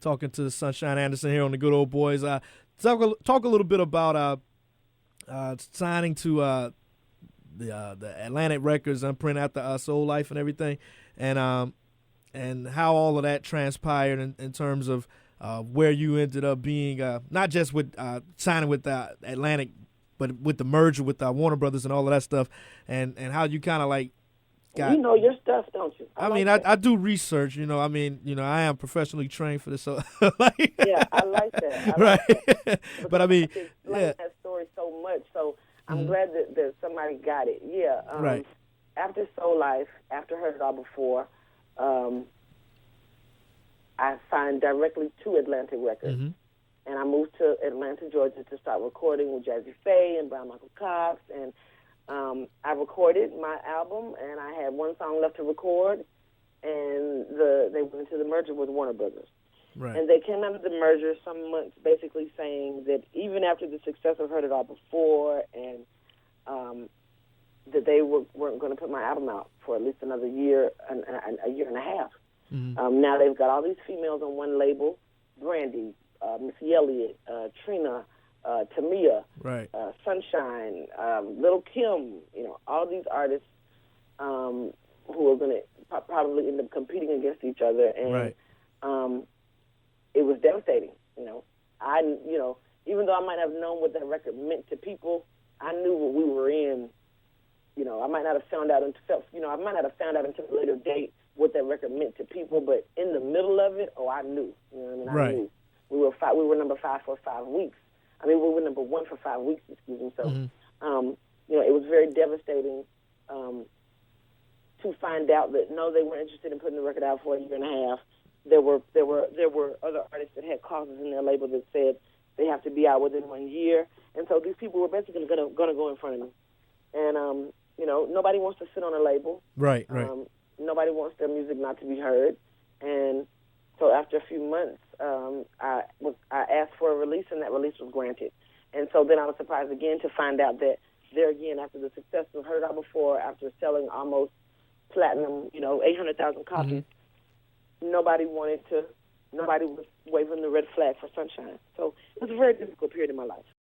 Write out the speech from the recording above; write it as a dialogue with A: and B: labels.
A: talking to Sunshine Anderson here on the Good Ole Boys. Talk a little bit about signing to the Atlantic Records, imprint after Soul Life and everything, and how all of that transpired in terms of where you ended up being, not just with signing with Atlantic, but with the merger with Warner Brothers and all of that stuff, and how you kind of like got.
B: You know your stuff, don't you?
A: I do research. I am professionally trained for this. So,
B: yeah, I like that.
A: Right. But I mean,
B: I like that story so much. So I'm glad that somebody got it. Yeah.
A: Right.
B: After Soul Life, after Heard It All Before, I signed directly to Atlantic Records. And I moved to Atlanta, Georgia to start recording with Jazzy Faye and Brown Michael Cox. And I recorded my album, and I had one song left to record. And they went into the merger with Warner Brothers.
A: Right.
B: And they came out of the merger some months basically saying that even after the success of Heard It All Before, and that they weren't going to put my album out for at least another year, a year and a half. Now they've got all these females on one label, Brandy, Missy Elliott, Trina, Tamia,
A: right.
B: Sunshine, Little Kim, all these artists who are going to probably end up competing against each other. And
A: right.
B: It was devastating. Even though I might have known what that record meant to people, I knew what we were in. I might not have found out until a later date what that record meant to people, but in the middle of it, I knew.
A: Right.
B: I knew. We were number 5 for 5 weeks. We were number 1 for 5 weeks. Excuse me. So, it was very devastating to find out that no, they weren't interested in putting the record out for a year and a half. There were other artists that had clauses in their label that said they have to be out within 1 year, and so these people were basically going to go in front of me. And nobody wants to sit on a label.
A: Right.
B: Nobody wants their music not to be heard. And so after a few months, I asked for a release, and that release was granted. And so then I was surprised again to find out that there again, after the success of Heard It All Before, after selling almost platinum, 800,000 copies, nobody was waving the red flag for Sunshine. So it was a very difficult period in my life.